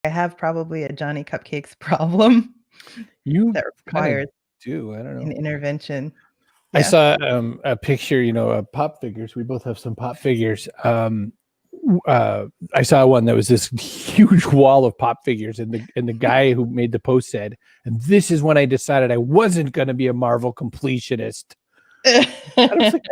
I have probably a Johnny Cupcakes problem You that requires do. I don't know. an intervention. I saw a picture, of pop figures. We both have some pop figures. I saw one that was this huge wall of pop figures, and the guy who made the post said, "And this is when I decided I wasn't going to be a Marvel completionist." I was like,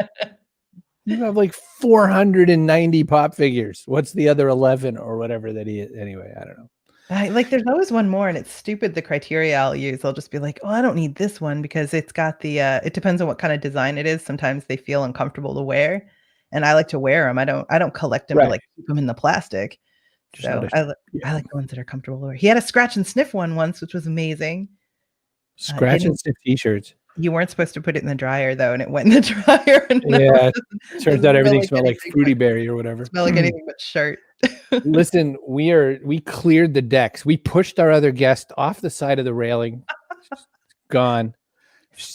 you have like 490 pop figures. What's the other 11 or whatever that he is? Anyway, I don't know. There's always one more, and it's stupid the criteria I'll use. I'll just be like, oh, I don't need this one because it's got the it depends on what kind of design it is. Sometimes they feel uncomfortable to wear, and I like to wear them. I don't collect them to like keep them in the plastic. So I like the ones that are comfortable to wear. He had a scratch and sniff one once, which was amazing. Scratch and sniff t-shirts. You weren't supposed to put it in the dryer though, and it went in the dryer. And turns out everything smelled like Fruity Berry or whatever. Smell like anything but shirt. Listen, we cleared the decks. We pushed our other guest off the side of the railing, gone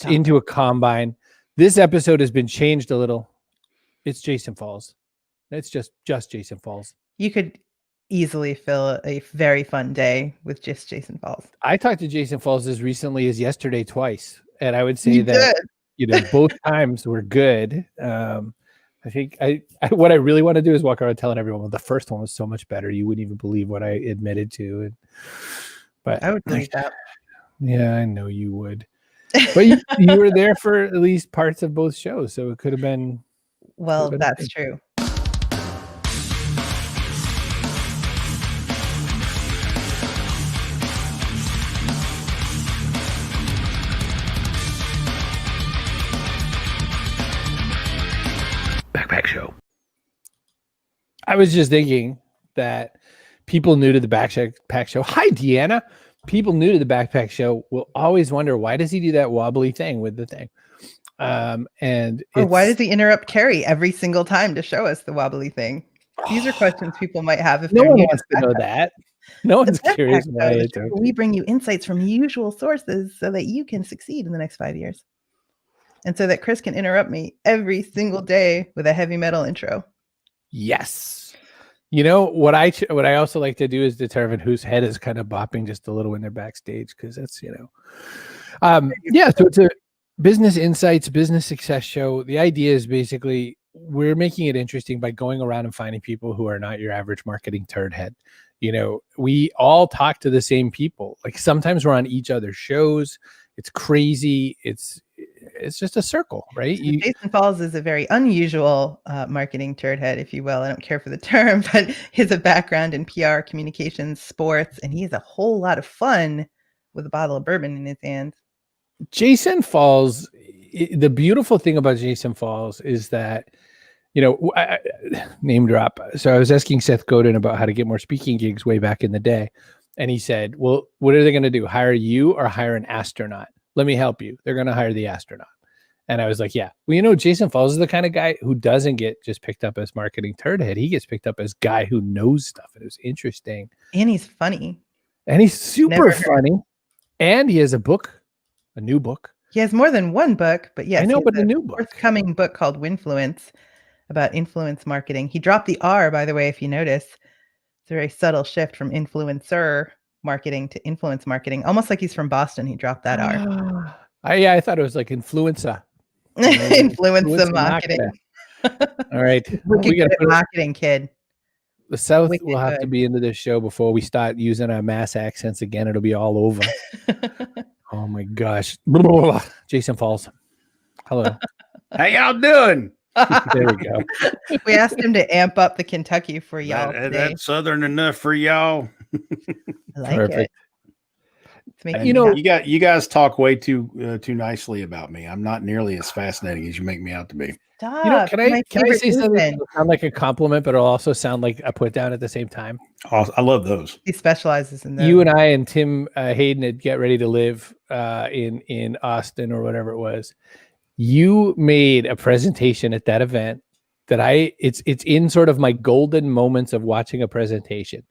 into a combine. This episode has been changed a little. It's Jason Falls. It's just Jason Falls. You could easily fill a very fun day with just Jason Falls. I talked to Jason Falls as recently as yesterday twice, and I would say that both times were good. I think what I really want to do is walk around telling everyone, well, the first one was so much better. You wouldn't even believe what I admitted to. But I would believe that. Yeah, I know you would. But you were there for at least parts of both shows, so it could have been. Well, that's true. Backpack Show. I was just thinking that people new to the Backpack Show. Hi, Deanna. People new to the Backpack Show will always wonder, why does he do that wobbly thing with the thing? Or why does he interrupt Carrie every single time to show us the wobbly thing? These are questions people might have if no one wants to know that. No one's curious why. We bring you insights from usual sources so that you can succeed in the next 5 years. And so that Chris can interrupt me every single day with a heavy metal intro. Yes. You know, what I also like to do is determine whose head is kind of bopping just a little when they're backstage, because that's, so it's a business insights, business success show. The idea is basically we're making it interesting by going around and finding people who are not your average marketing turd head. We all talk to the same people. Like sometimes we're on each other's shows. It's crazy. It's just a circle, right? Jason Falls is a very unusual marketing turd head, if you will. I don't care for the term, but he has a background in PR, communications, sports, and he has a whole lot of fun with a bottle of bourbon in his hand. Jason Falls, the beautiful thing about Jason Falls is that, name drop. So I was asking Seth Godin about how to get more speaking gigs way back in the day. And he said, well, what are they going to do? Hire you or hire an astronaut? Let me help you. They're going to hire the astronaut. And I was like, yeah. Well, Jason Falls is the kind of guy who doesn't get just picked up as marketing turd head. He gets picked up as guy who knows stuff. And it was interesting. And he's funny. And he's super funny. And he has a new book. He has more than one book, but yes. I know, but a new book. Forthcoming book called Winfluence, about influence marketing. He dropped the R, by the way, if you notice. It's a very subtle shift from influencer marketing to influence marketing. Almost like he's from Boston. He dropped that R. I thought it was like influencer. Influencer marketing. All right. We got a marketing kid. The South will have to be into this show before we start using our mass accents again. It'll be all over. Oh my gosh. Jason Falls. Hello. How y'all doing? There we go. We asked him to amp up the Kentucky for y'all. That's Southern enough for y'all. I like Perfect. It. You guys talk way too nicely about me. I'm not nearly as fascinating as you make me out to be. Stop. Can I say something that sound like a compliment, but it'll also sound like a put down at the same time? Oh, I love those. He specializes in those. You and I and Tim Hayden at Get Ready to Live in Austin or whatever it was. You made a presentation at that event that it's in sort of my golden moments of watching a presentation.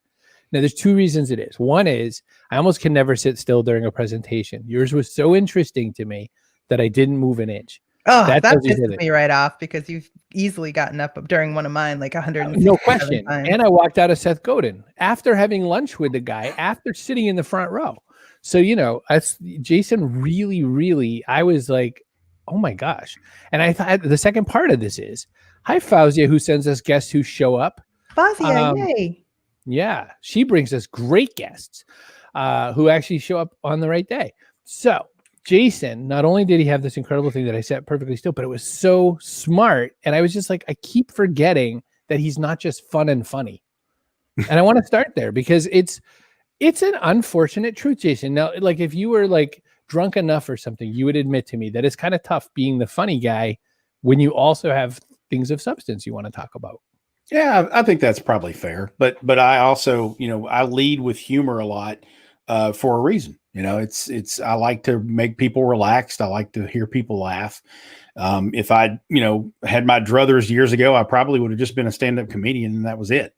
Now, there's two reasons it is. One is I almost can never sit still during a presentation. Yours was so interesting to me that I didn't move an inch. Oh, That that tells you pisses me right off because you've easily gotten up during one of mine like 167 no question. times. And I walked out of Seth Godin after having lunch with the guy, after sitting in the front row. So, that's Jason really, really, I was like, oh my gosh. And I thought the second part of this is, hi, Fauzia, who sends us guests who show up. Fazia, yay. Yeah, she brings us great guests who actually show up on the right day. So Jason, not only did he have this incredible thing that I sat perfectly still, but it was so smart. And I was just like, I keep forgetting that he's not just fun and funny. And I want to start there because it's an unfortunate truth, Jason. Now, like if you were like drunk enough or something, you would admit to me that it's kind of tough being the funny guy when you also have things of substance you want to talk about. Yeah, I think that's probably fair. But I also, I lead with humor a lot for a reason. It's I like to make people relaxed. I like to hear people laugh. If I, had my druthers years ago, I probably would have just been a stand-up comedian and that was it.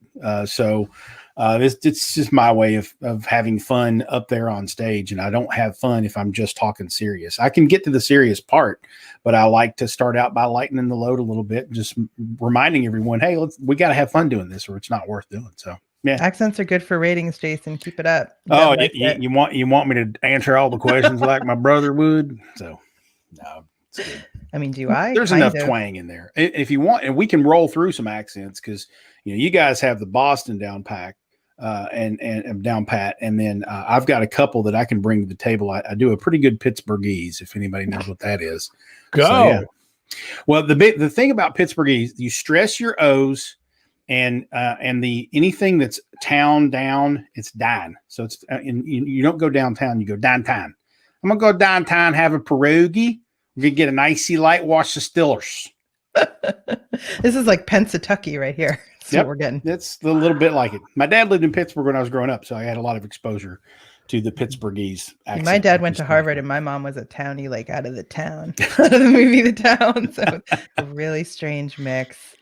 It's just my way of having fun up there on stage. And I don't have fun if I'm just talking serious. I can get to the serious part, but I like to start out by lightening the load a little bit, and just reminding everyone, hey, we got to have fun doing this or it's not worth doing. So, yeah. Accents are good for ratings, Jason. Keep it up. Oh, you want me to answer all the questions like my brother would? So, no, it's good. I mean, do I? There's enough twang in there. If you want, and we can roll through some accents because, you guys have the Boston down pack and down pat. And then I've got a couple that I can bring to the table. I do a pretty good Pittsburghese, if anybody knows what that is. Go. So, yeah. Well, the thing about Pittsburghese, you stress your O's. And the anything that's town down, it's dine. So it's you don't go downtown, you go downtown. I'm gonna go downtown, have a pierogi. We're gonna get an icy light, watch the Stillers. This is like Pennsatucky right here. That's what we're getting. It's a little bit like it. My dad lived in Pittsburgh when I was growing up, so I had a lot of exposure to the Pittsburghese accent. My dad went to Harvard and my mom was a townie, like out of the town, out of the movie The Town. So a really strange mix.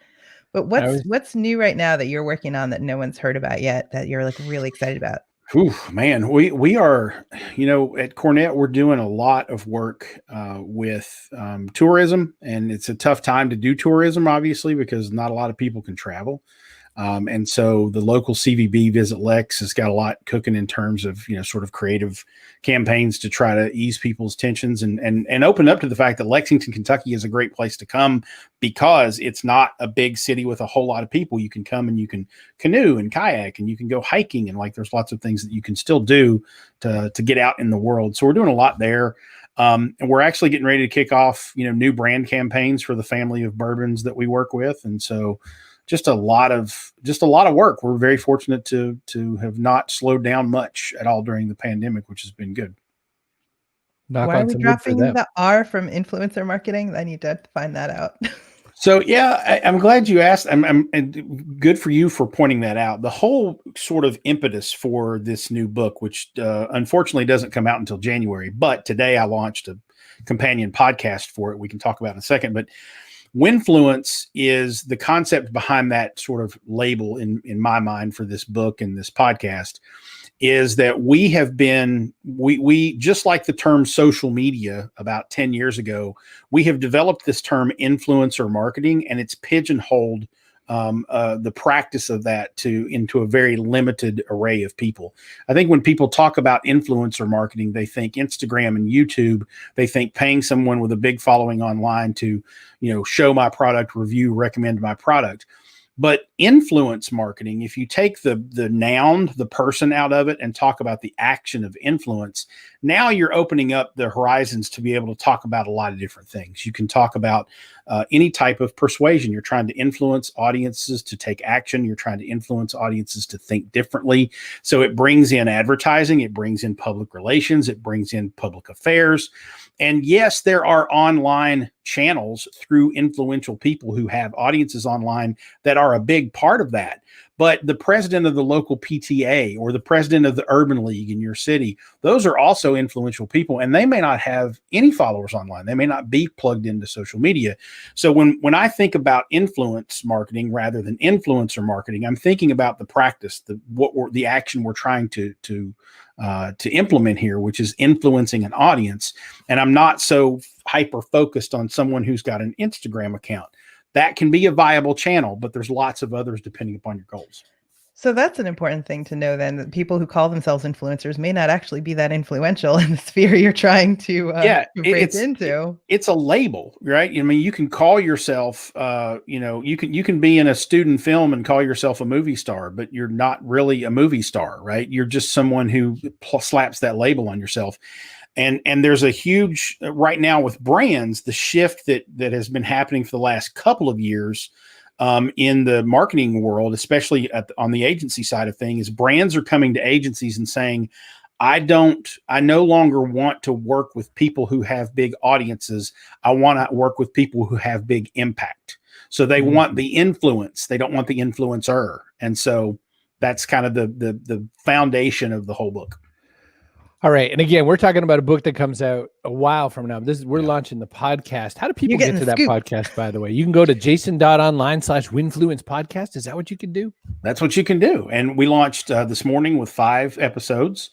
But what's new right now that you're working on that no one's heard about yet that you're like really excited about? Ooh, man, we are, at Cornett, we're doing a lot of work with tourism, and it's a tough time to do tourism, obviously, because not a lot of people can travel. And so the local CVB Visit Lex has got a lot cooking in terms of, sort of creative campaigns to try to ease people's tensions and open up to the fact that Lexington, Kentucky is a great place to come because it's not a big city with a whole lot of people. You can come and you can canoe and kayak and you can go hiking, and like there's lots of things that you can still do to get out in the world. So we're doing a lot there. And we're actually getting ready to kick off, new brand campaigns for the family of bourbons that we work with. And so just a lot of work. We're very fortunate to have not slowed down much at all during the pandemic, which has been good. Why are we dropping the R from influencer marketing? I need to find that out. So yeah, I'm glad you asked. I'm good for you for pointing that out. The whole sort of impetus for this new book, which unfortunately doesn't come out until January, but today I launched a companion podcast for it. We can talk about in a second, but Winfluence is the concept behind that sort of label in my mind for this book and this podcast, is that we have been, we just like the term social media about 10 years ago, we have developed this term influencer marketing, and it's pigeonholed the practice of that into a very limited array of people. I think when people talk about influencer marketing, they think Instagram and YouTube. They think paying someone with a big following online to, show my product, review, recommend my product. But influence marketing, if you take the noun, the person out of it, and talk about the action of influence, now you're opening up the horizons to be able to talk about a lot of different things. You can talk about any type of persuasion. You're trying to influence audiences to take action. You're trying to influence audiences to think differently. So it brings in advertising. It brings in public relations. It brings in public affairs. And yes, there are online channels through influential people who have audiences online that are a big part of that. But the president of the local PTA or the president of the urban league in your city, those are also influential people, and they may not have any followers online. They may not be plugged into social media. So when I think about influence marketing rather than influencer marketing, I'm thinking about the practice, the action we're trying to implement here, which is influencing an audience. And I'm not so hyper focused on someone who's got an Instagram account. That can be a viable channel, but there's lots of others depending upon your goals. So that's an important thing to know then, that people who call themselves influencers may not actually be that influential in the sphere you're trying to break into. It's a label, right? I mean, you can call yourself, you can be in a student film and call yourself a movie star, but you're not really a movie star, right? You're just someone who slaps that label on yourself. And there's a huge, right now with brands, the shift that has been happening for the last couple of years in the marketing world, especially on the agency side of things, is brands are coming to agencies and saying, I no longer want to work with people who have big audiences. I want to work with people who have big impact. So they want the influence. They don't want the influencer. And so that's kind of the foundation of the whole book. All right. And again, we're talking about a book that comes out a while from now. We're launching the podcast. How do people get to that podcast, by the way? You can go to jason.online/Winfluence podcast. Is that what you can do? That's what you can do. And we launched this morning with 5 episodes.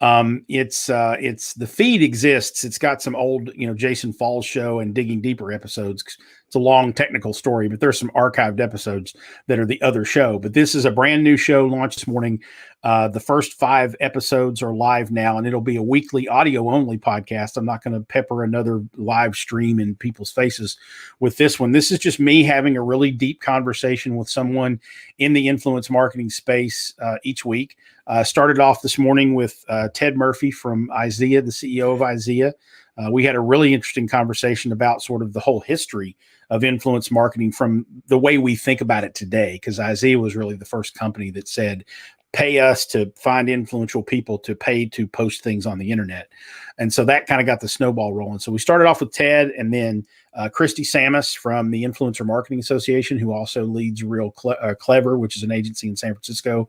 It's the feed exists. It's got some old, Jason Falls show and Digging Deeper episodes. It's a long technical story, but there's some archived episodes that are the other show. But this is a brand new show launched this morning. The first 5 episodes are live now, and it'll be a weekly audio only podcast. I'm not going to pepper another live stream in people's faces with this one. This is just me having a really deep conversation with someone in the influence marketing space each week. Started off this morning with Ted Murphy from IZEA, the CEO of IZEA. We had a really interesting conversation about sort of the whole history of influence marketing from the way we think about it today, because IZEA was really the first company that said, pay us to find influential people to pay to post things on the internet. And so that kind of got the snowball rolling. So we started off with Ted, and then Christy Samus from the Influencer Marketing Association, who also leads Real Clever, which is an agency in San Francisco.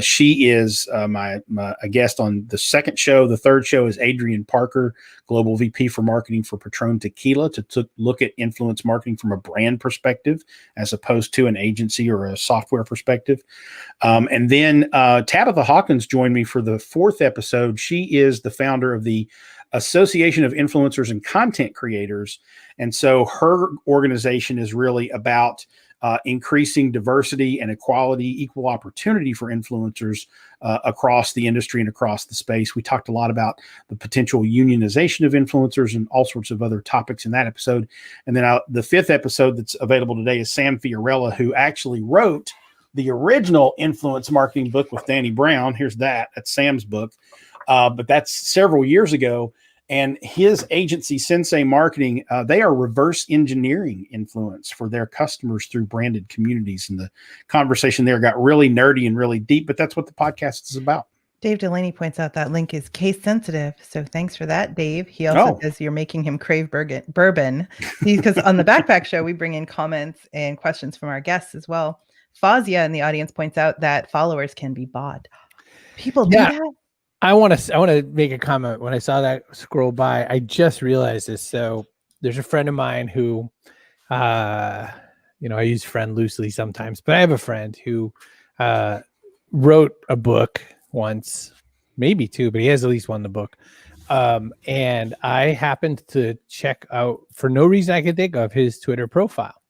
She is a guest on the second show. The third show is Adrian Parker, Global VP for Marketing for Patron Tequila, to look at influence marketing from a brand perspective as opposed to an agency or a software perspective. And then Tabitha Hawkins joined me for the 4th episode. She is the founder of the Association of Influencers and Content Creators. And so her organization is really about increasing diversity and equality, equal opportunity for influencers across the industry and across the space. We talked a lot about the potential unionization of influencers and all sorts of other topics in that episode. And then the 5th episode that's available today is Sam Fiorella, who actually wrote the original influence marketing book with Danny Brown. That's Sam's book. But that's several years ago. And his agency, Sensei Marketing, they are reverse engineering influence for their customers through branded communities. And the conversation there got really nerdy and really deep, but that's what the podcast is about. Dave Delaney points out that link is case sensitive. So thanks for that, Dave. He also says you're making him crave bourbon. Because on the Backpack Show, we bring in comments and questions from our guests as well. Fazia in the audience points out that followers can be bought. People do that? I want to make a comment. When I saw that scroll by, I just realized this. So there's a friend of mine who, I use friend loosely sometimes, but I have a friend who wrote a book once, maybe 2, but he has at least 1 in the book. And I happened to check out, for no reason I could think of, his Twitter profile.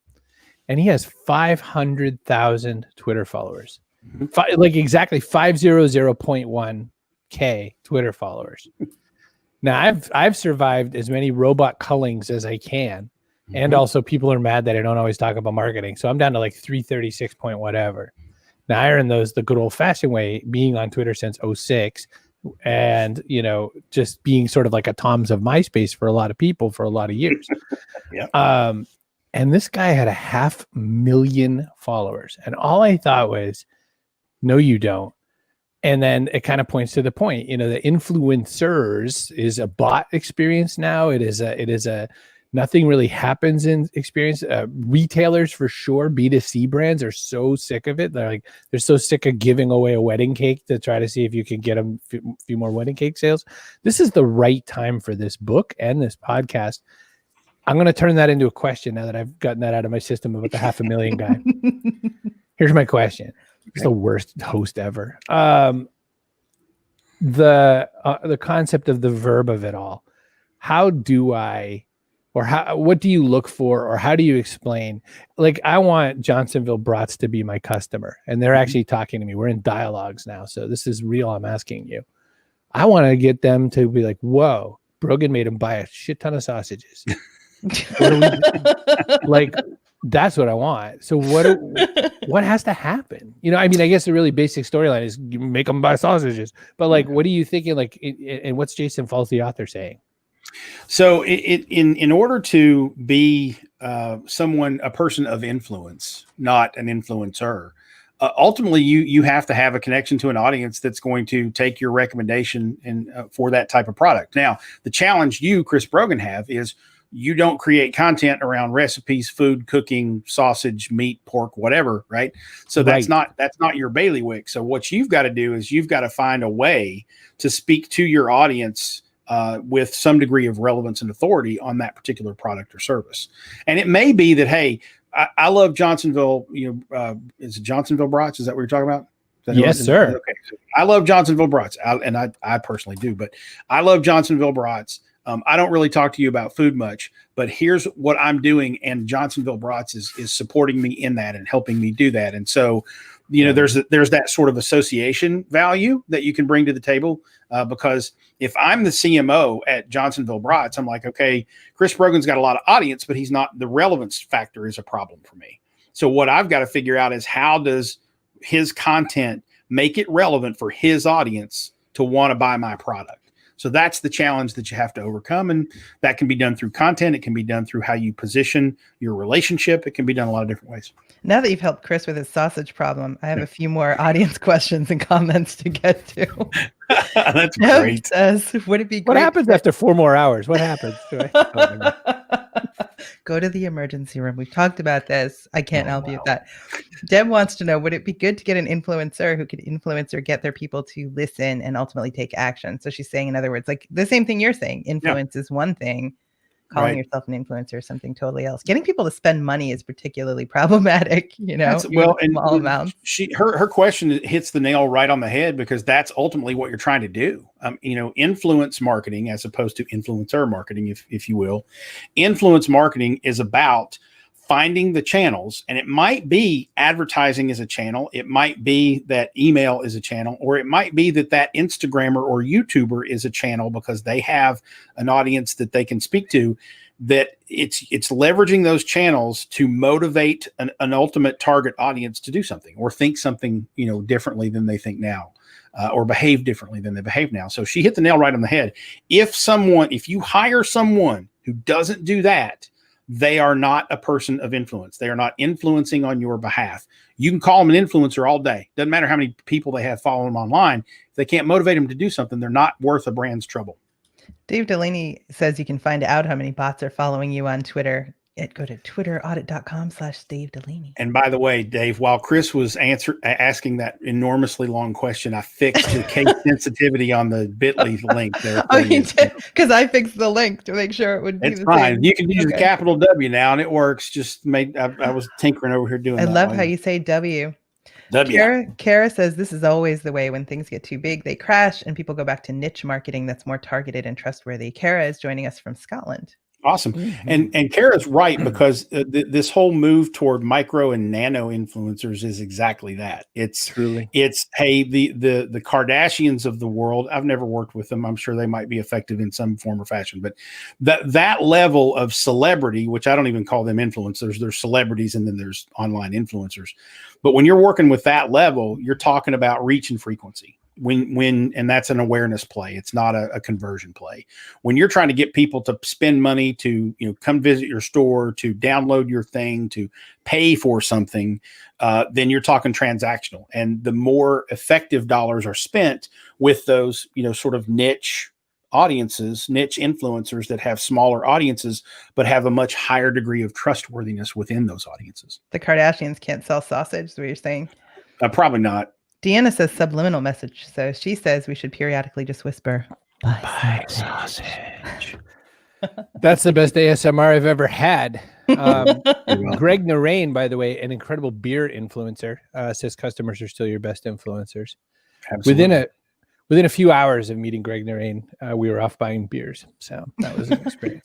And he has 500,000 Twitter followers, like exactly 500.1 K Twitter followers. Now I've survived as many robot cullings as I can, and also people are mad that I don't always talk about marketing, so I'm down to like 336 point whatever. Now I earned those the good old fashioned way, being on Twitter since 2006, and just being sort of like a Toms of MySpace for a lot of people for a lot of years. And this guy had 500,000 followers, and all I thought was, no, you don't. And then it kind of points to the point, the influencers is a bot experience now. It is a Nothing really happens in experience. Retailers for sure, B2C brands are so sick of it. They're so sick of giving away a wedding cake to try to see if you can get a few more wedding cake sales. This is the right time for this book and this podcast. I'm going to turn that into a question now that I've gotten that out of my system about the 500,000 guy. Here's my question. It's the worst host ever. The concept of the verb of it all. How do I, or what do you look for, or how do you explain? Like, I want Johnsonville Brats to be my customer, and they're actually talking to me. We're in dialogues now, so this is real. I'm asking you. I want to get them to be like, whoa, Brogan made him buy a shit ton of sausages. Like, that's what I want. So what has to happen? You know, I mean, I guess the really basic storyline is you make them buy sausages, but like, what are you thinking? Like, and what's Jason Falls, the author, saying? So in order to be a person of influence, not an influencer, ultimately you have to have a connection to an audience that's going to take your recommendation and for that type of product. Now, the challenge you, Chris Brogan, have is you don't create content around recipes, food, cooking, sausage, meat, pork, whatever, right? So that's not your bailiwick. So what you've got to do is you've got to find a way to speak to your audience with some degree of relevance and authority on that particular product or service. And it may be that, hey, I love Johnsonville. Is it Johnsonville Brats? Is that what you're talking about? Yes, sir. Okay. So I love Johnsonville Brats, and I personally do, but I love Johnsonville Brats. I don't really talk to you about food much, but here's what I'm doing, and Johnsonville Brats is supporting me in that and helping me do that. And so, there's that sort of association value that you can bring to the table, because if I'm the CMO at Johnsonville Brats, I'm like, okay, Chris Brogan's got a lot of audience, but he's not, the relevance factor is a problem for me. So what I've got to figure out is, how does his content make it relevant for his audience to want to buy my product? So that's the challenge that you have to overcome. And that can be done through content. It can be done through how you position your relationship. It can be done a lot of different ways. Now that you've helped Chris with his sausage problem, I have a few more audience questions and comments to get to. That's great. Says, would it be great? What happens after 4 more hours? What happens? Go to the emergency room. We've talked about this. I can't help you with that. Deb wants to know, would it be good to get an influencer who could influence or get their people to listen and ultimately take action? So she's saying, in other words, like the same thing you're saying, influence is one thing. Calling yourself an influencer is something totally else. Getting people to spend money is particularly problematic, small amounts. Her question hits the nail right on the head, because that's ultimately what you're trying to do. Influence marketing, as opposed to influencer marketing, if you will. Influence marketing is about finding the channels, and it might be advertising as a channel. It might be that email is a channel, or it might be that Instagrammer or YouTuber is a channel, because they have an audience that they can speak to, that it's leveraging those channels to motivate an ultimate target audience to do something or think something, differently than they think now, or behave differently than they behave now. So she hit the nail right on the head. If you hire someone who doesn't do that, they are not a person of influence. They are not influencing on your behalf. You can call them an influencer all day. Doesn't matter how many people they have following them online. If they can't motivate them to do something, they're not worth a brand's trouble. Dave Delaney says you can find out how many bots are following you on Twitter. Go to twitteraudit.com/Dave Delaney. And by the way, Dave, while Chris was asking that enormously long question, I fixed the case sensitivity on the bit.ly link there. Oh, you did? Because I fixed the link to make sure it would be it's the fine. same. You can use the capital W now, and it works. I was tinkering over here doing that. I love how you say W. Kara says this is always the way. When things get too big, they crash, and people go back to niche marketing that's more targeted and trustworthy. Kara is joining us from Scotland. Awesome. Mm-hmm. And Kara's right, because this whole move toward micro and nano influencers is exactly that. It's hey, the Kardashians of the world. I've never worked with them. I'm sure they might be effective in some form or fashion, but that level of celebrity, which I don't even call them influencers, there's celebrities and then there's online influencers. But when you're working with that level, you're talking about reach and frequency. And that's an awareness play. It's not a conversion play. When you're trying to get people to spend money to, come visit your store, to download your thing, to pay for something, then you're talking transactional. And the more effective dollars are spent with those, sort of niche audiences, niche influencers that have smaller audiences, but have a much higher degree of trustworthiness within those audiences. The Kardashians can't sell sausage, is what you're saying. Probably not. Deanna says subliminal message. So she says we should periodically just whisper, buy sausage. That's the best ASMR I've ever had. Greg Narain, by the way, an incredible beer influencer, says customers are still your best influencers. Absolutely. Within a few hours of meeting Greg Narain, we were off buying beers. So that was an experience.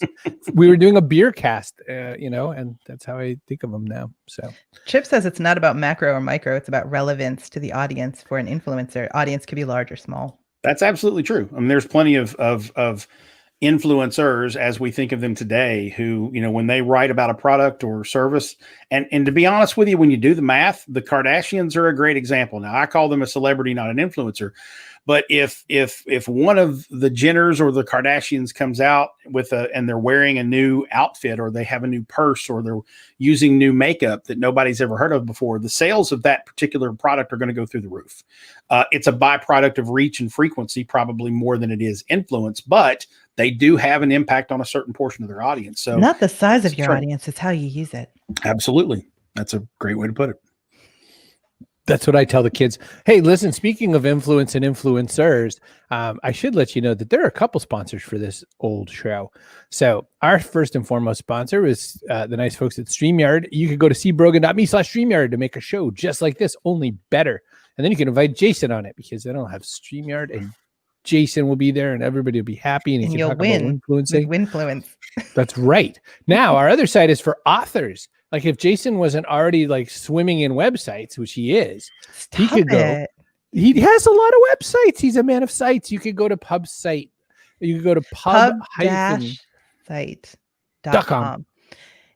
We were doing a beer cast, and that's how I think of them now. So Chip says it's not about macro or micro. It's about relevance to the audience. For an influencer, audience could be large or small. That's absolutely true. I mean, there's plenty of influencers as we think of them today who, when they write about a product or service, and to be honest with you, when you do the math, the Kardashians are a great example. Now, I call them a celebrity, not an influencer. But if one of the Jenners or the Kardashians comes out and they're wearing a new outfit, or they have a new purse, or they're using new makeup that nobody's ever heard of before, the sales of that particular product are going to go through the roof. It's a byproduct of reach and frequency, probably more than it is influence, but they do have an impact on a certain portion of their audience. So not the size of your audience, it's how you use it. Absolutely. That's a great way to put it. That's what I tell the kids. Hey, listen, speaking of influence and influencers, I should let you know that there are a couple sponsors for this old show. So our first and foremost sponsor is the nice folks at StreamYard. You could go to cbrogan.me/StreamYard to make a show just like this, only better. And then you can invite Jason on it, because then I'll have StreamYard and Jason will be there and everybody will be happy. And you'll win influencing. Winfluence. That's right. Now, our other side is for authors. Like if Jason wasn't already like swimming in websites, which he is, he could go. He has a lot of websites. He's a man of sites. You could go to PubSite. You could go to pub-site.com.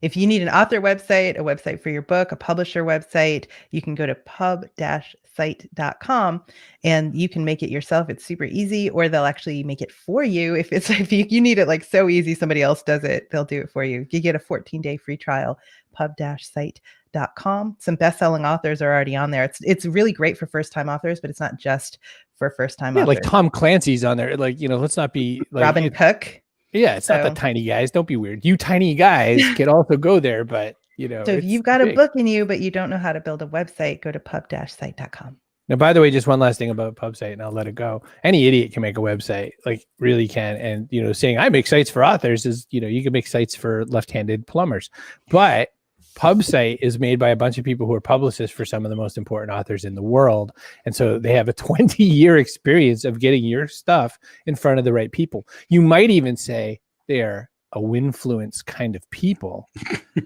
If you need an author website, a website for your book, a publisher website, you can go to pub-site.com and you can make it yourself. It's super easy, or they'll actually make it for you. If you need it like so easy, somebody else does it, they'll do it for you. You get a 14-day free trial, pub-site.com. Some best-selling authors are already on there. It's really great for first-time authors, but it's not just for first-time authors. Like Tom Clancy's on there. Like, let's not be like Robin Cook. Yeah, it's not the tiny guys. Don't be weird. You tiny guys can also go there, but So if you've got a book in you, but you don't know how to build a website, go to pub-site.com. Now, by the way, just one last thing about PubSite, and I'll let it go. Any idiot can make a website, like really can. And, saying I make sites for authors is, you can make sites for left-handed plumbers. But PubSite is made by a bunch of people who are publicists for some of the most important authors in the world. And so they have a 20-year experience of getting your stuff in front of the right people. You might even say they're a Winfluence kind of people.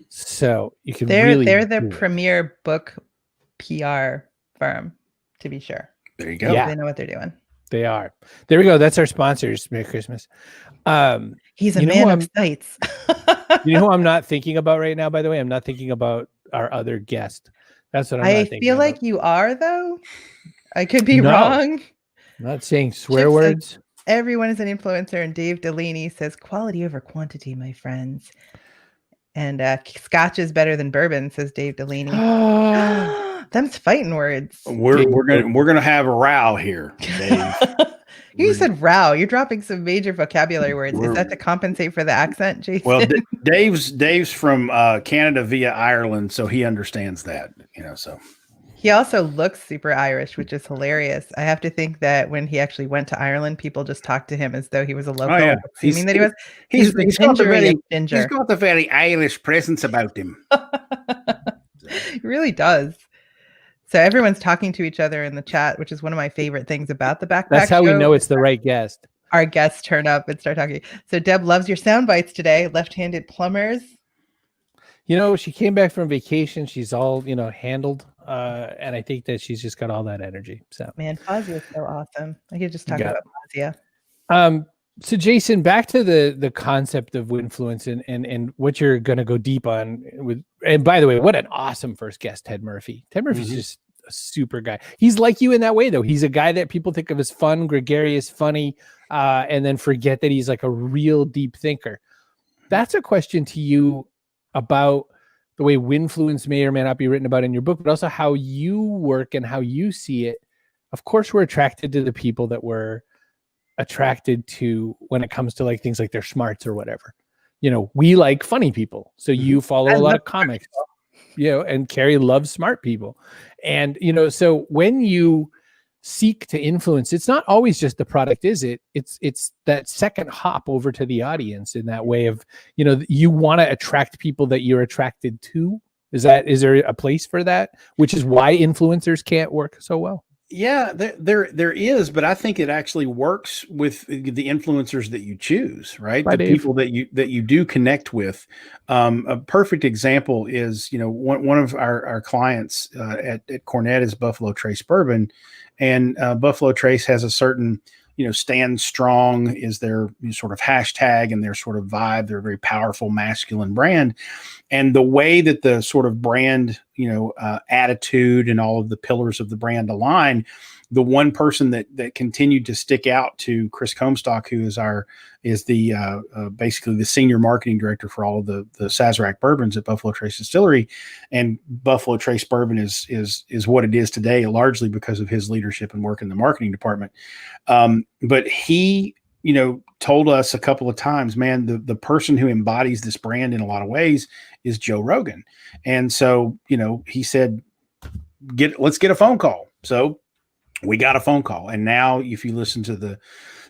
So you can they're the premier book PR firm, to be sure. There you go. Yeah. They know what they're doing. They are. There we go. That's our sponsors. Merry Christmas. He's a man of sites. You know who I'm not thinking about right now, by the way? I'm not thinking about our other guest. That's what I'm not thinking I feel about. like you are, though. I could be wrong. I'm not saying swear words. Everyone is an influencer, and Dave Delaney says quality over quantity, my friends. And scotch is better than bourbon, says Dave Delaney. Them's fighting words. We're gonna have a row here, Dave. You said row. You're dropping some major vocabulary words. Is that to compensate for the accent, Jason? Well, Dave's from Canada via Ireland, so he understands that. So he also looks super Irish, which is hilarious. I have to think that when he actually went to Ireland, people just talked to him as though he was a local. Oh, yeah. Assuming that he was. He's got the very Irish presence about him. He really does. So everyone's talking to each other in the chat, which is one of my favorite things about the Backpack That's how show. we know it's the right guest. Our guests turn up and start talking. So Deb loves your sound bites today. Left-handed plumbers. She came back from vacation. She's all, handled. And I think that she's just got all that energy. So man, Fazia is so awesome. I could just talk about Fazia. So Jason, back to the concept of Winfluence and what you're going to go deep on with. And by the way, what an awesome first guest, Ted Murphy. Ted Murphy's just a super guy. He's like you in that way, though. He's a guy that people think of as fun, gregarious, funny, and then forget that he's like a real deep thinker. That's a question to you about the way Winfluence may or may not be written about in your book, but also how you work and how you see it. Of course, we're attracted to the people that we're attracted to when it comes to like things like their smarts or whatever. You know, we like funny people. So you follow a lot of comics, you know, and Carrie loves smart people. And, you know, so when you seek to influence, it's not always just the product, is it? It's that second hop over to the audience in that way of, you know, you want to attract people that you're attracted to. Is there a place for that? Which is why influencers can't work so well. Yeah, there is, but I think it actually works with the influencers that you choose, right? Right, The Dave. people that you do connect with. A perfect example is, you know, one of our clients at Cornett is Buffalo Trace Bourbon, and Buffalo Trace has a certain, you know, stand strong is their sort of hashtag and their sort of vibe. They're a very powerful masculine brand. And the way that the sort of brand, you know, attitude and all of the pillars of the brand align, the one person that continued to stick out to Chris Comstock, who is the basically the senior marketing director for all of the Sazerac bourbons at Buffalo Trace Distillery, and Buffalo Trace Bourbon is what it is today, largely because of his leadership and work in the marketing department. But he, you know, told us a couple of times, man, the person who embodies this brand in a lot of ways is Joe Rogan. And so, you know, he said, let's get a phone call. So we got a phone call. And now if you listen to the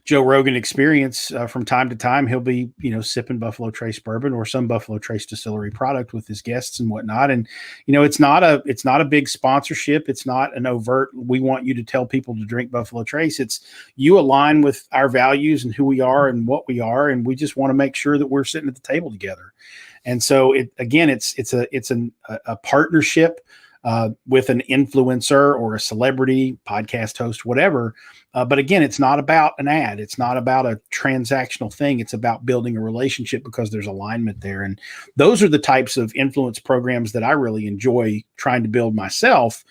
Joe Rogan Experience, from time to time, he'll be, you know, sipping Buffalo Trace bourbon or some Buffalo Trace Distillery product with his guests and whatnot. And, you know, it's not a big sponsorship. It's not an overt, we want you to tell people to drink Buffalo Trace. It's you align with our values and who we are and what we are. And we just want to make sure that we're sitting at the table together. And so it's a partnership with an influencer or a celebrity, podcast host, whatever. But again, it's not about an ad. It's not about a transactional thing. It's about building a relationship because there's alignment there. And those are the types of influence programs that I really enjoy trying to build myself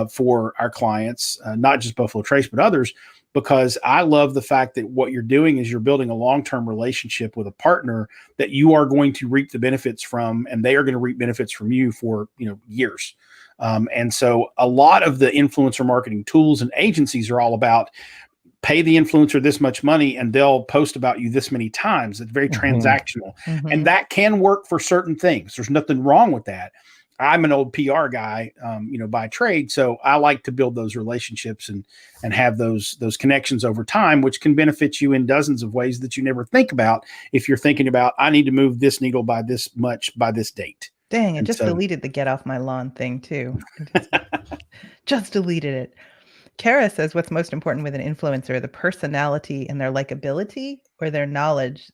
for our clients, not just Buffalo Trace, but others, because I love the fact that what you're doing is you're building a long-term relationship with a partner that you are going to reap the benefits from, and they are going to reap benefits from you for, you know, years. And so a lot of the influencer marketing tools and agencies are all about pay the influencer this much money and they'll post about you this many times. It's very transactional. And that can work for certain things. There's nothing wrong with that. I'm an old PR guy, you know, by trade. So I like to build those relationships and have those connections over time, which can benefit you in dozens of ways that you never think about if you're thinking about, I need to move this needle by this much by this date. Dang, I just deleted the get off my lawn thing too. Just deleted it. Kara says, what's most important with an influencer, the personality and their likability or their knowledge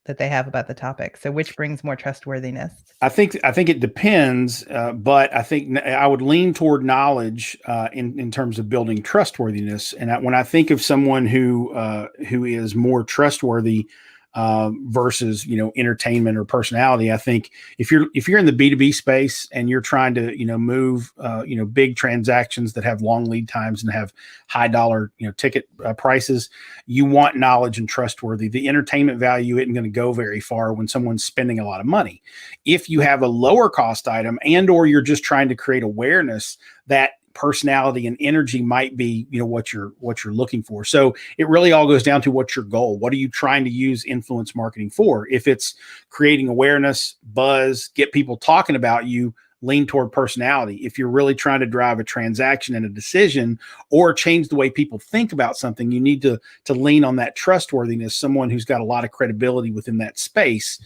that they have about the topic? So which brings more trustworthiness? I think it depends, but I think I would lean toward knowledge in terms of building trustworthiness. And when I think of someone who is more trustworthy versus, you know, entertainment or personality, I think if you're in the B2B space and you're trying to, you know, move, you know, big transactions that have long lead times and have high dollar, you know, ticket prices, you want knowledge and trustworthy. The entertainment value isn't going to go very far when someone's spending a lot of money. If you have a lower cost item and or you're just trying to create awareness, that personality and energy might be, you know, what you're looking for. So it really all goes down to what's your goal. What are you trying to use influence marketing for? If it's creating awareness, buzz, get people talking about you, lean toward personality. If you're really trying to drive a transaction and a decision or change the way people think about something, you need to lean on that trustworthiness, someone who's got a lot of credibility within that space,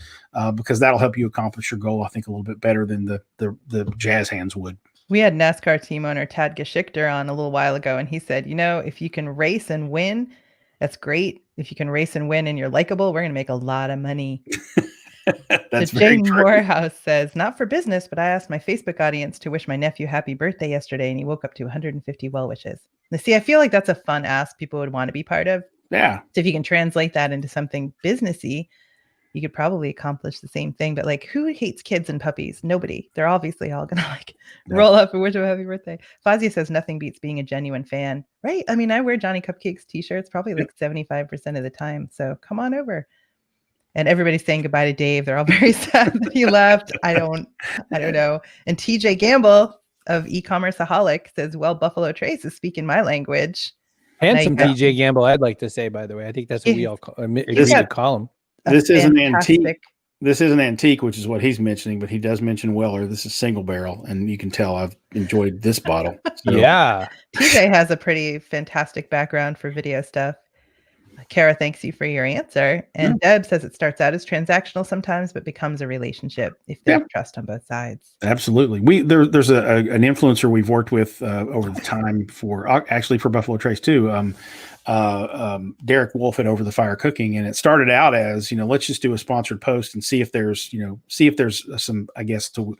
because that'll help you accomplish your goal, I think, a little bit better than the jazz hands would. We had NASCAR team owner Tad Geschichter on a little while ago, and he said, you know, if you can race and win, that's great. If you can race and win and you're likable, we're going to make a lot of money. That's Jane Morehouse says, not for business, but I asked my Facebook audience to wish my nephew happy birthday yesterday, and he woke up to 150 well wishes. Now, see, I feel like that's a fun ask people would want to be part of. Yeah. So if you can translate that into something businessy, you could probably accomplish the same thing. But like, who hates kids and puppies? Nobody. They're obviously all going to roll up and wish him a happy birthday. Fazia says nothing beats being a genuine fan, right? I mean, I wear Johnny Cupcakes t-shirts probably like 75% of the time. So come on over. And everybody's saying goodbye to Dave. They're all very sad that he left. I don't know. And TJ Gamble of E-commerce Aholic says, well, Buffalo Trace is speaking my language. Handsome got- TJ Gamble, I'd like to say, by the way. I think that's what we all agree to call him. This is an antique. fantastic- This is an antique, which is what he's mentioning, but he does mention Weller. This is single barrel, and you can tell I've enjoyed this bottle. So, Yeah. TJ has a pretty fantastic background for video stuff. Kara thanks you for your answer. And Deb says it starts out as transactional sometimes, but becomes a relationship if there's trust on both sides. Absolutely. There's an influencer we've worked with over the time for actually for Buffalo Trace too. Derek Wolf at Over the Fire Cooking, and it started out as, let's just do a sponsored post and see if there's some, I guess, to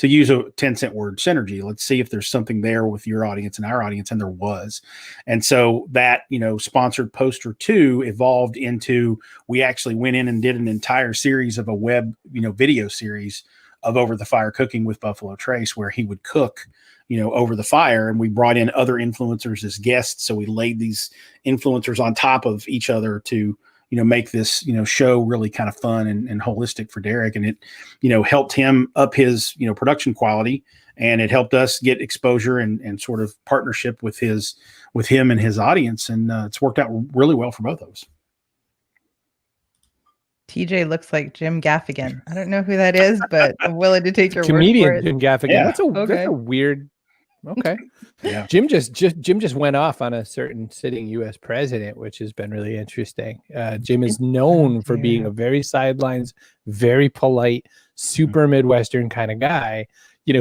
use a 10-cent word, synergy. Let's see if there's something there with your audience and our audience, and there was. And so that, sponsored post or two evolved into, we actually went in and did an entire series of a web, video series of Over the Fire Cooking with Buffalo Trace, where he would cook over the fire, and we brought in other influencers as guests. So we laid these influencers on top of each other to, make this, show really kind of fun and holistic for Derek. And it, helped him up his, production quality, and it helped us get exposure and sort of partnership with him and his audience. And it's worked out really well for both of us. TJ looks like Jim Gaffigan. I don't know who that is, but I'm willing to take your comedian word for it. Jim Gaffigan. Yeah. That's a weird. Okay. Yeah. Jim just went off on a certain sitting U.S. president, which has been really interesting. Jim is known for being a very sidelines, very polite, super Midwestern kind of guy,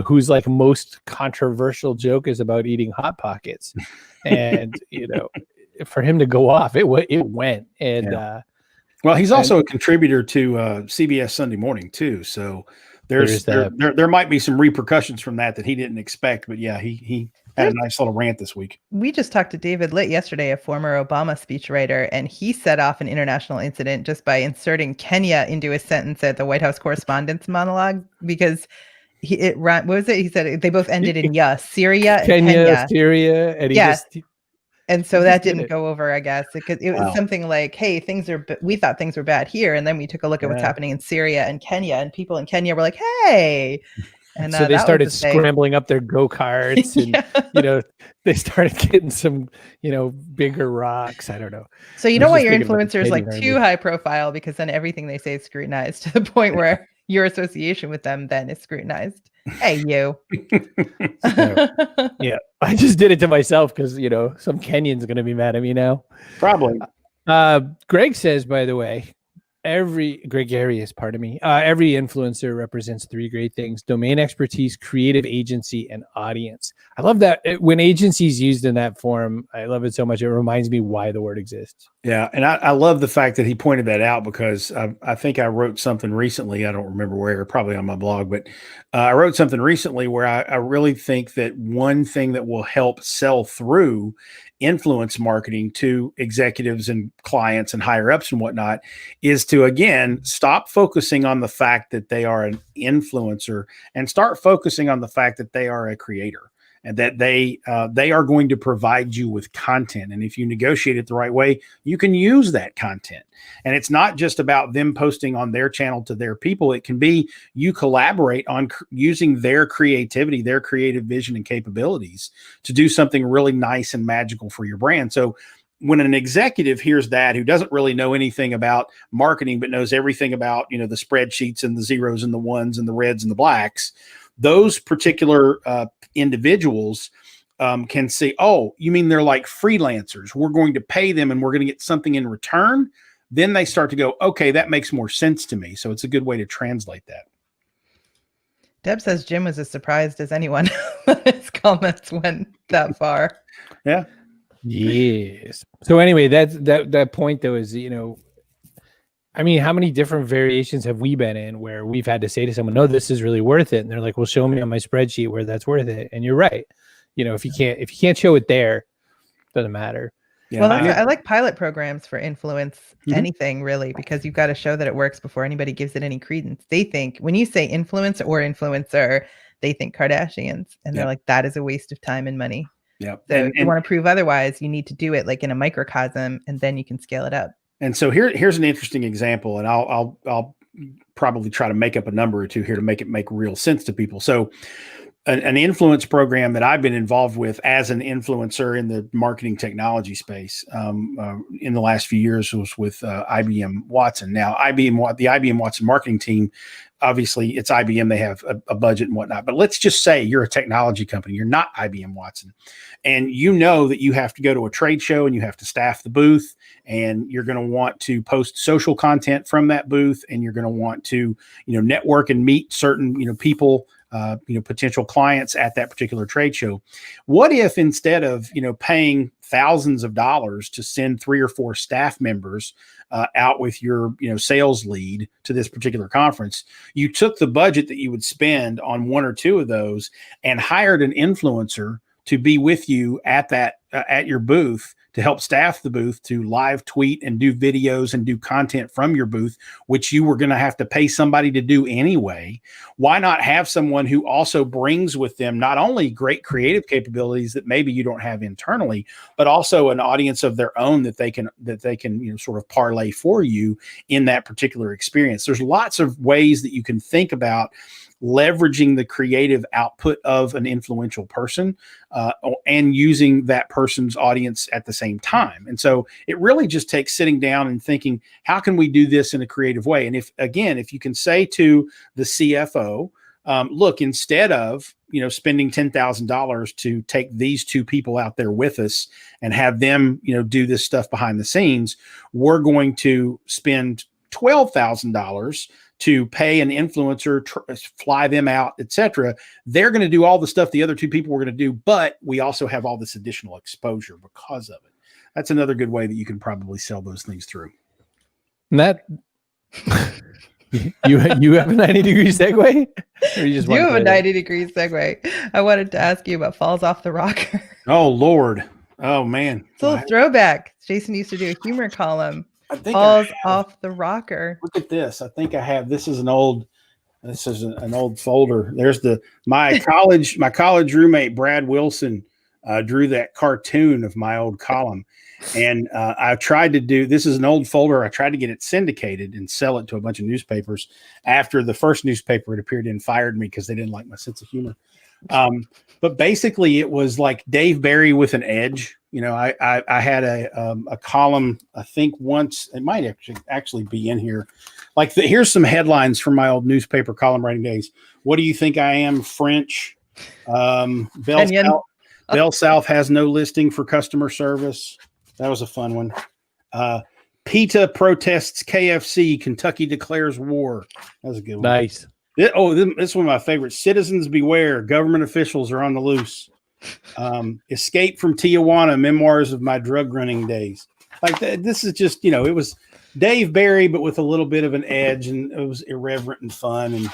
whose like most controversial joke is about eating Hot Pockets. And, for him to go off, it went. And, well, he's also a contributor to CBS Sunday Morning too. So there might be some repercussions from that he didn't expect. But yeah, he had a nice little rant this week. We just talked to David Litt yesterday, a former Obama speechwriter, and he set off an international incident just by inserting Kenya into a sentence at the White House Correspondents' monologue, because what was it? He said they both ended in Syria and Kenya. Syria, and and so that didn't go over, I guess, because it was something like, hey, we thought things were bad here. And then we took a look at what's happening in Syria and Kenya, and people in Kenya were like, hey. And so they started scrambling up their go-karts and, they started getting some, bigger rocks. I don't know. So you don't want your influencers like too high profile, because then everything they say is scrutinized to the point where your association with them then is scrutinized. Hey, you. Yeah, I just did it to myself because, some Kenyan's going to be mad at me now. Probably. Greg says, by the way, every influencer represents three great things: domain expertise, creative agency, and audience. I love that when agency is used in that form. I love it so much. It reminds me why the word exists. Yeah. And I love the fact that he pointed that out, because I think I wrote something recently. I don't remember where, probably on my blog, but I wrote something recently where I really think that one thing that will help sell through influence marketing to executives and clients and higher ups and whatnot is to, again, stop focusing on the fact that they are an influencer and start focusing on the fact that they are a creator, and that they are going to provide you with content. And if you negotiate it the right way, you can use that content. And it's not just about them posting on their channel to their people. It can be you collaborate on using their creativity, their creative vision and capabilities to do something really nice and magical for your brand. So when an executive hears that, who doesn't really know anything about marketing, but knows everything about, the spreadsheets and the zeros and the ones and the reds and the blacks, those particular individuals can say, oh, you mean they're like freelancers? We're going to pay them and we're going to get something in return. Then they start to go, okay, that makes more sense to me. So it's a good way to translate that. Deb says Jim was as surprised as anyone. His comments went that far. Yeah. Yes. So anyway, that point though is, I mean, how many different variations have we been in where we've had to say to someone, no, this is really worth it. And they're like, well, show me on my spreadsheet where that's worth it. And you're right. If you can't show it there, it doesn't matter. Yeah. Well, I like pilot programs for influence, anything really, because you've got to show that it works before anybody gives it any credence. They think when you say influence or influencer, they think Kardashians, and they're like, that is a waste of time and money. Yeah. So if you want to prove otherwise, you need to do it like in a microcosm, and then you can scale it up. And so here's an interesting example, and I'll probably try to make up a number or two here to make it make real sense to people. So an influence program that I've been involved with as an influencer in the marketing technology space in the last few years was with IBM Watson. Now, the IBM Watson marketing team, obviously it's IBM, they have a budget and whatnot, but let's just say you're a technology company, you're not IBM Watson, and you know that you have to go to a trade show and you have to staff the booth, and you're going to want to post social content from that booth, and you're going to want to, network and meet certain, people, potential clients at that particular trade show. What if instead of, paying thousands of dollars to send 3 or 4 staff members out with your, sales lead to this particular conference, you took the budget that you would spend on 1 or 2 of those and hired an influencer to be with you at at your booth to help staff the booth, to live tweet and do videos and do content from your booth, which you were going to have to pay somebody to do anyway. Why not have someone who also brings with them not only great creative capabilities that maybe you don't have internally, but also an audience of their own that they can sort of parlay for you in that particular experience. There's lots of ways that you can think about leveraging the creative output of an influential person and using that person's audience at the same time. And so it really just takes sitting down and thinking, how can we do this in a creative way? And if you can say to the CFO, look, instead of spending $10,000 to take these 2 people out there with us and have them do this stuff behind the scenes, we're going to spend $12,000 to pay an influencer, fly them out, etc. They're going to do all the stuff the other 2 people were going to do, but we also have all this additional exposure because of it. That's another good way that you can probably sell those things through. And that you have a 90-degree segue? Or you have a 90-degree segue. I wanted to ask you about Falls Off the Rocker. Oh, Lord. Oh, man. It's a little throwback. Jason used to do a humor column. Falls Off the Rocker. Look at this. I think I have. This is an old folder. There's my college roommate Brad Wilson drew that cartoon of my old column, and I tried to do. This is an old folder. I tried to get it syndicated and sell it to a bunch of newspapers. After the first newspaper it appeared in fired me because they didn't like my sense of humor. But basically, it was like Dave Barry with an edge. I had a column, I think once, it might actually be in here. Here's some headlines from my old newspaper column writing days. What do you think I am? French. Bell South has no listing for customer service. That was a fun one. PETA protests KFC. Kentucky declares war. That was a good one. Nice. This is one of my favorites. Citizens beware. Government officials are on the loose. Escape from Tijuana, memoirs of my drug running days. This is just, it was Dave Barry, but with a little bit of an edge, and it was irreverent and fun.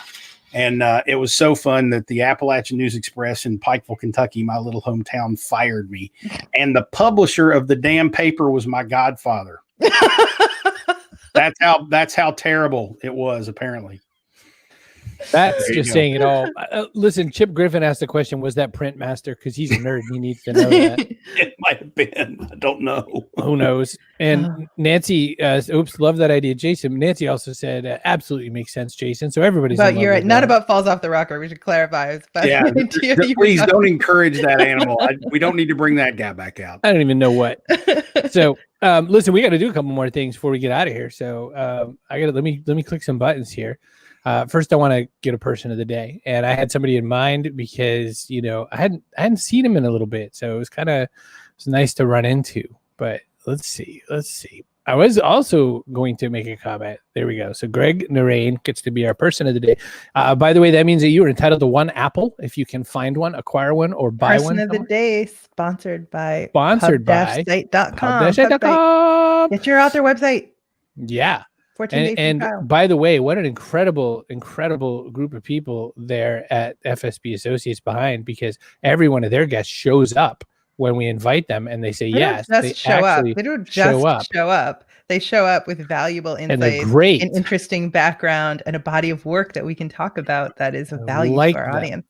And it was so fun that the Appalachian News Express in Pikeville, Kentucky, my little hometown, fired me. And the publisher of the damn paper was my godfather. That's how terrible it was, apparently. That's just saying it all. Listen, Chip Griffin asked the question, was that print master? Because he's a nerd. He needs to know that. It might have been. I don't know. Who knows? And Nancy, love that idea. Jason, Nancy also said, absolutely makes sense, Jason. So everybody's but you're right. Not about Falls Off the Rocker. We should clarify. Yeah, please don't encourage that animal. We don't need to bring that guy back out. I don't even know what. So listen, we got to do a couple more things before we get out of here. So let me click some buttons here. First, I want to get a person of the day, and I had somebody in mind because I hadn't seen him in a little bit, so it was nice to run into. But let's see. I was also going to make a comment. There we go. So Greg Narain gets to be our person of the day. By the way, that means that you are entitled to 1 apple if you can find one, acquire one, or buy person one. Person of the day sponsored by pub-site.com. Get your author website. Yeah. And by the way, what an incredible group of people there at FSB Associates behind, because every one of their guests shows up when we invite them and they say yes. They show up. They don't just show up. They show up with valuable insights, an interesting background, and a body of work that we can talk about that is of value to our audience.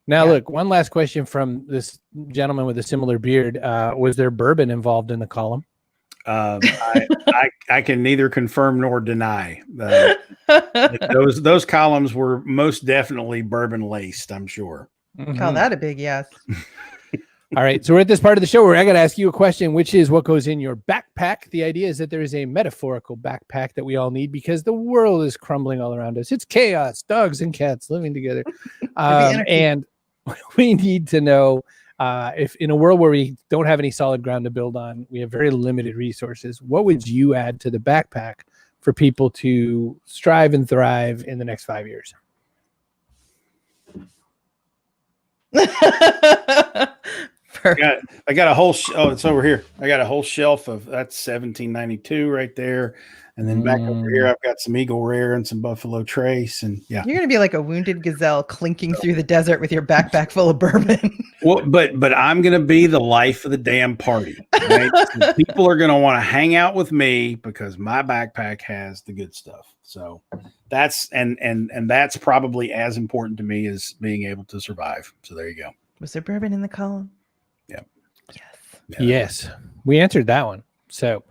Now, look, one last question from this gentleman with a similar beard. Was there bourbon involved in the column? I can neither confirm nor deny. Those columns were most definitely bourbon laced, I'm sure. Call that a big yes. All right. So we're at this part of the show where I got to ask you a question, which is what goes in your backpack. The idea is that there is a metaphorical backpack that we all need because the world is crumbling all around us. It's chaos, dogs and cats living together. And we need to know if in a world where we don't have any solid ground to build on, we have very limited resources, what would you add to the backpack for people to strive and thrive in the next 5 years? I got a whole it's over here. I got a whole shelf of that's 1792 right there, and then back over here I've got some Eagle Rare and some Buffalo Trace, and yeah, you're gonna be like a wounded gazelle clinking through the desert with your backpack full of bourbon. Well, but I'm gonna be the life of the damn party. Right? So people are gonna want to hang out with me because my backpack has the good stuff. So that's and that's probably as important to me as being able to survive. So there you go. Was there bourbon in the column? Yeah. Yes. Yes. We answered that one. So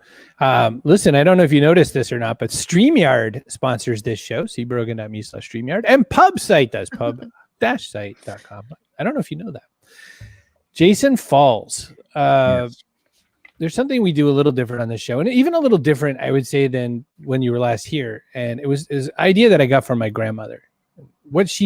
listen, I don't know if you noticed this or not, but StreamYard sponsors this show, cbrogan.me/StreamYard, and PubSite does, pub-site.com. I don't know if you know that. Jason Falls. Yes. There's something we do a little different on this show, and even a little different, I would say, than when you were last here. And it was an idea that I got from my grandmother. What she